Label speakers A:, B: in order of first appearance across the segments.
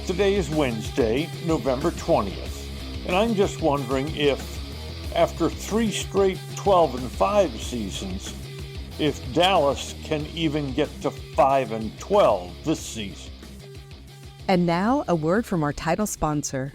A: Today is Wednesday, November 20th, and I'm just wondering if, after 3 straight 12-5 seasons, if Dallas can even get to 5-12 this season.
B: And now, a word from our title sponsor.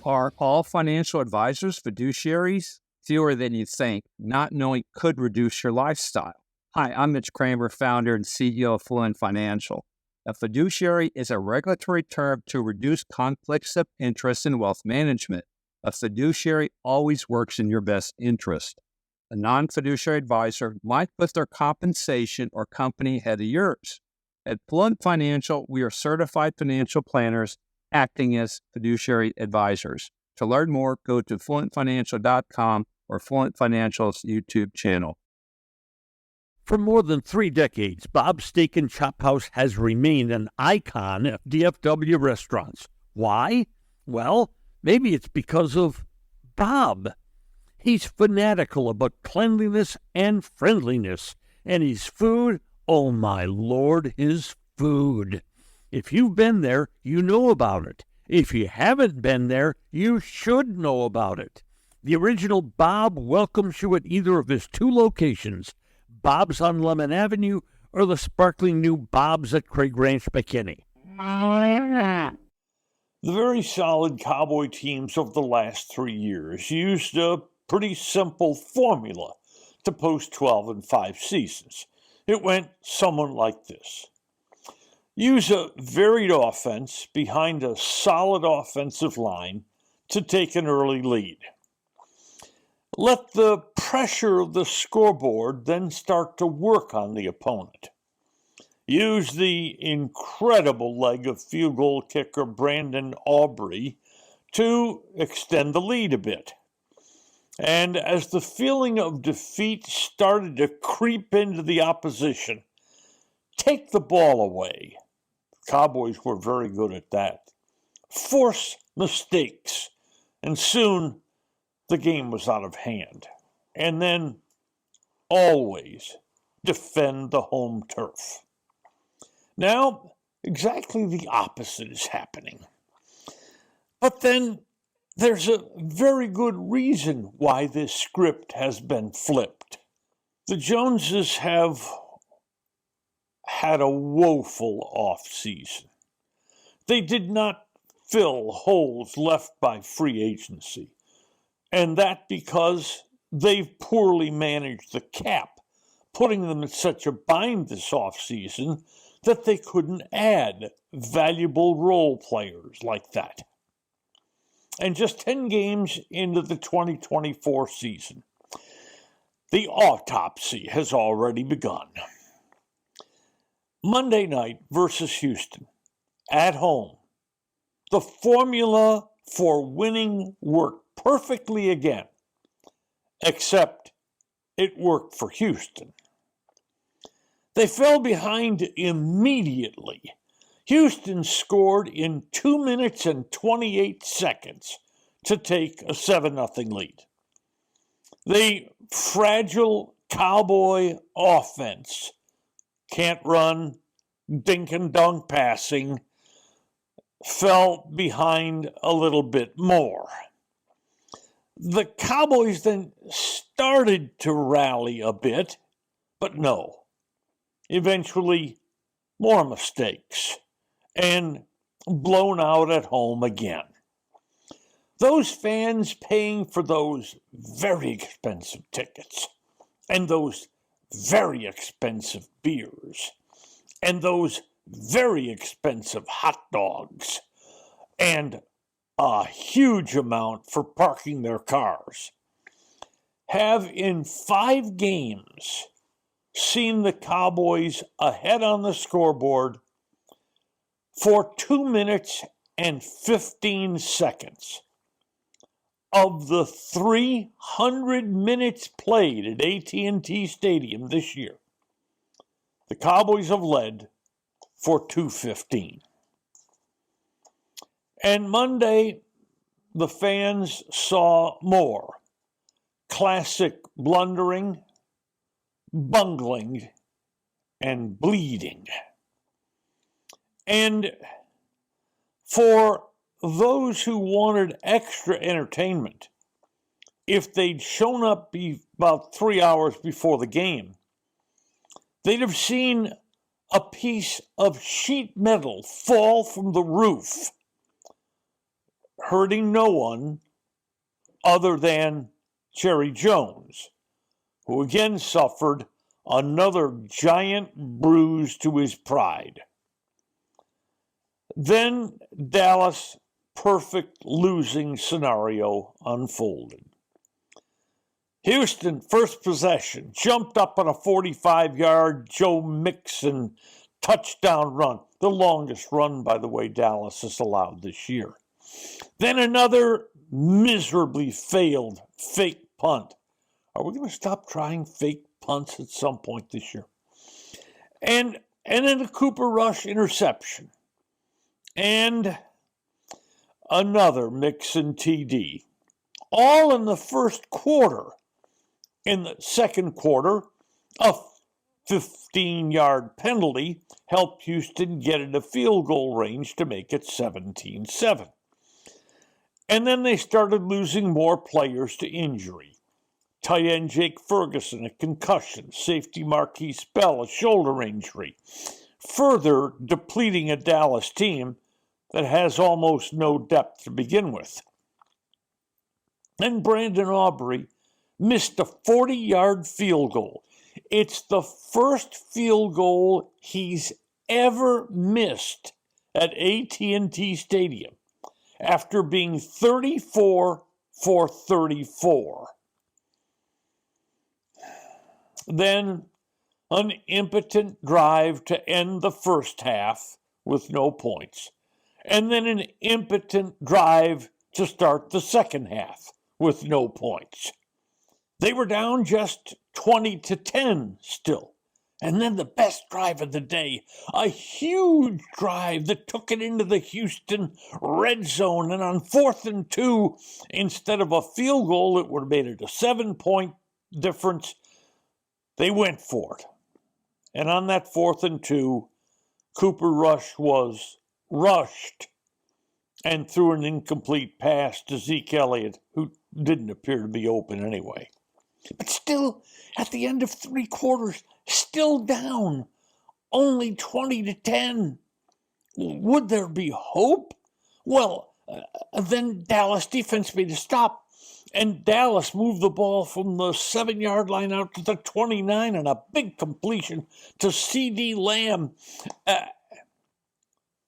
C: Are all financial advisors fiduciaries? Fewer than you think. Not knowing could reduce your lifestyle. Hi, I'm Mitch Kramer, founder and CEO of Fluent Financial. A fiduciary is a regulatory term to reduce conflicts of interest in wealth management. A fiduciary always works in your best interest. A non-fiduciary advisor might put their compensation or company ahead of yours. At Fluent Financial, we are certified financial planners acting as fiduciary advisors. To learn more, go to fluentfinancial.com or Fluent Financial's YouTube channel.
D: For more than 3 decades, Bob's Steak and Chop House has remained an icon of DFW restaurants. Why? Well, maybe it's because of Bob. He's fanatical about cleanliness and friendliness, and his food, oh my Lord, his food. If you've been there, you know about it. If you haven't been there, you should know about it. The original Bob welcomes you at either of his 2 locations, Bob's on Lemon Avenue or the sparkling new Bob's at Craig Ranch, McKinney.
A: The very solid Cowboy teams of the last 3 years used a pretty simple formula to post 12-5 seasons. It went somewhat like this. Use a varied offense behind a solid offensive line to take an early lead. Let the pressure of the scoreboard then start to work on the opponent. Use the incredible leg of field goal kicker Brandon Aubrey to extend the lead a bit. And as the feeling of defeat started to creep into the opposition, take the ball away. The Cowboys were very good at that. Force mistakes, and soon the game was out of hand. And then always defend the home turf. Now, exactly the opposite is happening. But then there's a very good reason why this script has been flipped. The Joneses have had a woeful offseason. They did not fill holes left by free agency, and that because they've poorly managed the cap, putting them in such a bind this offseason that they couldn't add valuable role players like that. And just 10 games into the 2024 season, the autopsy has already begun. Monday night versus Houston, at home. The formula for winning worked perfectly again, except it worked for Houston. They fell behind immediately. Houston scored in 2 minutes and 28 seconds to take a 7-0 lead. The fragile Cowboy offense can't run, dink and dunk passing, fell behind a little bit more. The Cowboys then started to rally a bit, but no. Eventually, more mistakes, and blown out at home again. Those fans paying for those very expensive tickets, and those very expensive beers, and those very expensive hot dogs, and a huge amount for parking their cars, have in 5 games seen the Cowboys ahead on the scoreboard for 2 minutes and 15 seconds. Of the 300 minutes played at AT&T Stadium this year, the Cowboys have led for 2:15. And Monday, the fans saw more classic blundering, bungling, and bleeding. And For those who wanted extra entertainment, if they'd shown up about 3 hours before the game, they'd have seen a piece of sheet metal fall from the roof, hurting no one other than Jerry Jones, who again suffered another giant bruise to his pride. Then Dallas' perfect losing scenario unfolded. Houston, first possession, jumped up on a 45-yard Joe Mixon touchdown run, the longest run, by the way, Dallas has allowed this year. Then another miserably failed fake punt. Are we going to stop trying fake punts at some point this year? And then a Cooper Rush interception. And another Mixon TD. All in the first quarter. In the second quarter, a 15-yard penalty helped Houston get into field goal range to make it 17-7. And then they started losing more players to injury. Tight end Jake Ferguson, a concussion. Safety Marquise Bell, a shoulder injury. Further depleting a Dallas team that has almost no depth to begin with. And Brandon Aubrey missed a 40-yard field goal. It's the first field goal he's ever missed at AT&T Stadium after being 34 for 34. Then an impotent drive to end the first half with no points. And then an impotent drive to start the second half with no points. They were down just 20-10 still. And then the best drive of the day, a huge drive that took it into the Houston red zone. And on 4th and 2, instead of a field goal that would have made it a 7-point difference, they went for it. And on that 4th and 2, Cooper Rush was rushed and threw an incomplete pass to Zeke Elliott, who didn't appear to be open anyway. But still, at the end of 3 quarters, still down, only 20-10. Would there be hope? Well, then Dallas defense made a stop, and Dallas moved the ball from the 7-yard line out to the 29 and a big completion to C.D. Lamb.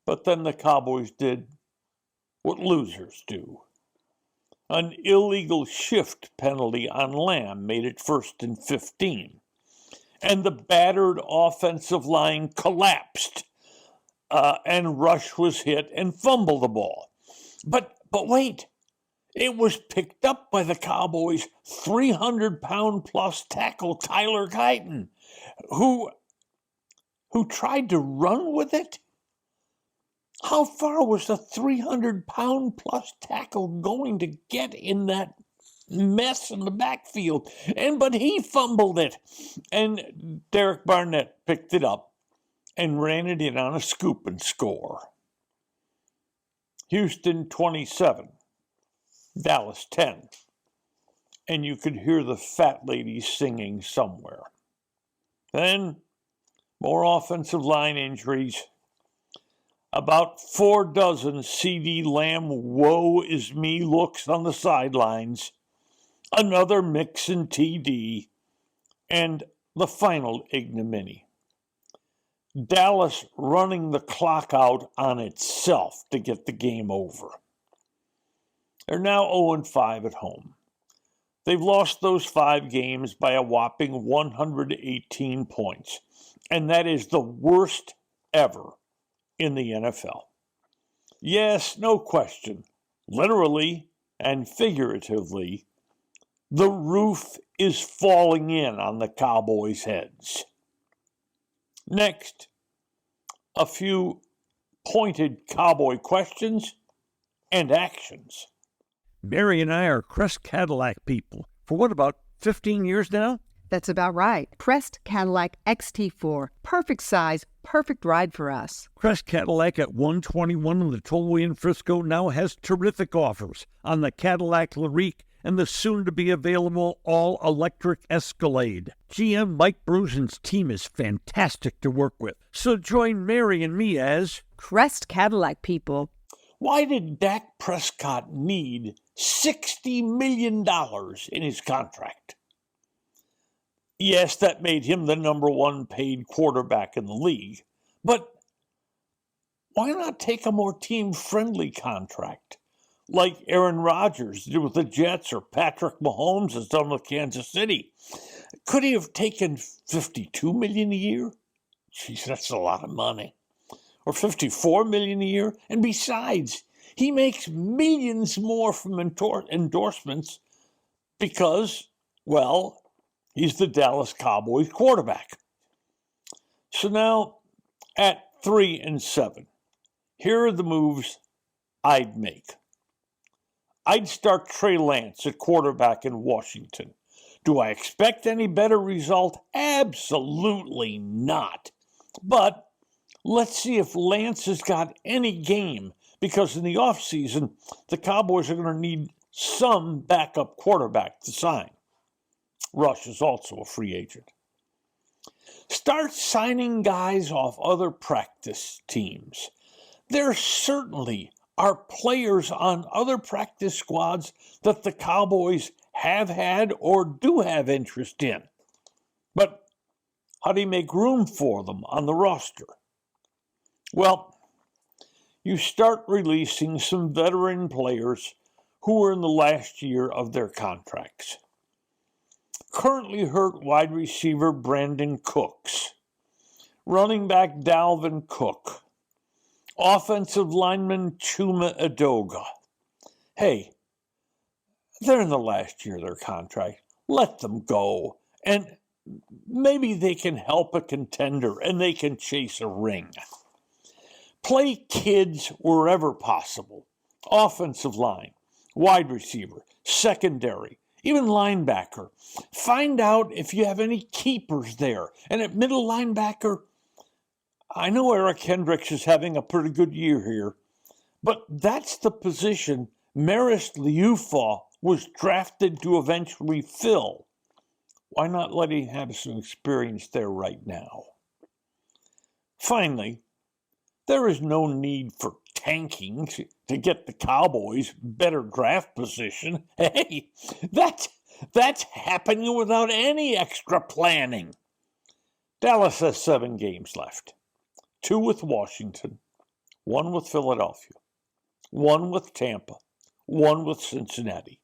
A: But then the Cowboys did what losers do. An illegal shift penalty on Lamb made it 1st and 15. And the battered offensive line collapsed. And Rush was hit and fumbled the ball. But wait, it was picked up by the Cowboys' 300-pound-plus tackle Tyler Guyton, who tried to run with it. How far was the 300-pound-plus tackle going to get in that mess in the backfield? But he fumbled it. And Derek Barnett picked it up and ran it in on a scoop and score. Houston 27, Dallas 10. And you could hear the fat lady singing somewhere. Then, more offensive line injuries. About 4 dozen C.D. Lamb woe is me looks on the sidelines, another Mixon TD, and the final ignominy. Dallas running the clock out on itself to get the game over. They're now 0-5 at home. They've lost those 5 games by a whopping 118 points, and that is the worst ever in the NFL. Yes, no question, literally and figuratively, the roof is falling in on the Cowboys' heads. Next, a few pointed Cowboy questions and actions.
D: Mary and I are Crest Cadillac people. For what, about 15 years now?
B: That's about right. Crest Cadillac XT4. Perfect size, perfect ride for us.
D: Crest Cadillac at 121 on the Tollway in Frisco now has terrific offers on the Cadillac Lyrique and the soon-to-be-available all-electric Escalade. GM Mike Brusen's team is fantastic to work with, so join Mary and me as
B: Crest Cadillac people.
A: Why did Dak Prescott need $60 million in his contract? Yes, that made him the number one paid quarterback in the league, but why not take a more team-friendly contract, like Aaron Rodgers did with the Jets or Patrick Mahomes has done with Kansas City? Could he have taken $52 million a year? Jeez, that's a lot of money. Or $54 million a year? And besides, he makes millions more from endorsements because, well, he's the Dallas Cowboys quarterback. So now, at 3-7, here are the moves I'd make. I'd start Trey Lance at quarterback in Washington. Do I expect any better result? Absolutely not. But let's see if Lance has got any game, because in the offseason, the Cowboys are going to need some backup quarterback to sign. Rush is also a free agent. Start signing guys off other practice teams. There certainly are players on other practice squads that the Cowboys have had or do have interest in. But how do you make room for them on the roster? Well, you start releasing some veteran players who are in the last year of their contracts. Currently hurt wide receiver Brandon Cooks, running back Dalvin Cook, offensive lineman Chuma Edoga. Hey, they're in the last year of their contract. Let them go. And maybe they can help a contender and they can chase a ring. Play kids wherever possible. Offensive line, wide receiver, secondary, even linebacker. Find out if you have any keepers there. And at middle linebacker, I know Eric Hendricks is having a pretty good year here, but that's the position Maris Liufa was drafted to eventually fill. Why not let him have some experience there right now? Finally, there is no need for tanking to get the Cowboys better draft position. Hey, that's happening without any extra planning. Dallas has 7 games left. 2 with Washington, 1 with Philadelphia, 1 with Tampa, 1 with Cincinnati.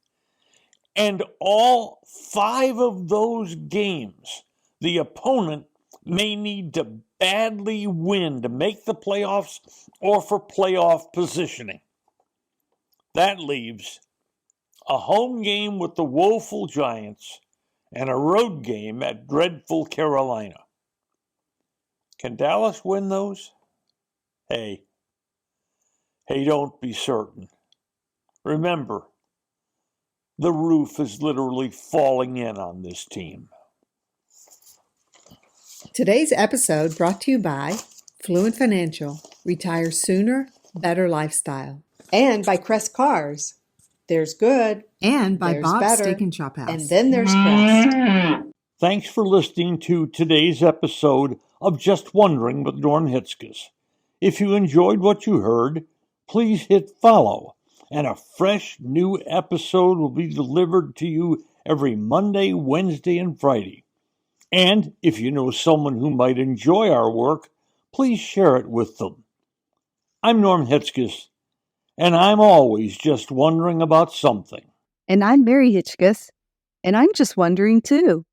A: And all 5 of those games, the opponent may need to badly win to make the playoffs or for playoff positioning. That leaves a home game with the woeful Giants and a road game at dreadful Carolina. Can Dallas win those? Hey, don't be certain. Remember, the roof is literally falling in on this team.
E: Today's episode brought to you by Fluent Financial, Retire Sooner, Better Lifestyle. And by Crest Cars. There's good.
B: And by
E: There's
B: Bob's
E: better,
B: Steak and Chop House.
E: And then there's Crest.
A: Thanks for listening to today's episode of Just Wondering with Norm Hitzges. If you enjoyed what you heard, please hit follow, and a fresh new episode will be delivered to you every Monday, Wednesday, and Friday. And if you know someone who might enjoy our work, please share it with them. I'm Norm Hitzges, and I'm always just wondering about something.
B: And I'm Mary Hitchkus, and I'm just wondering too.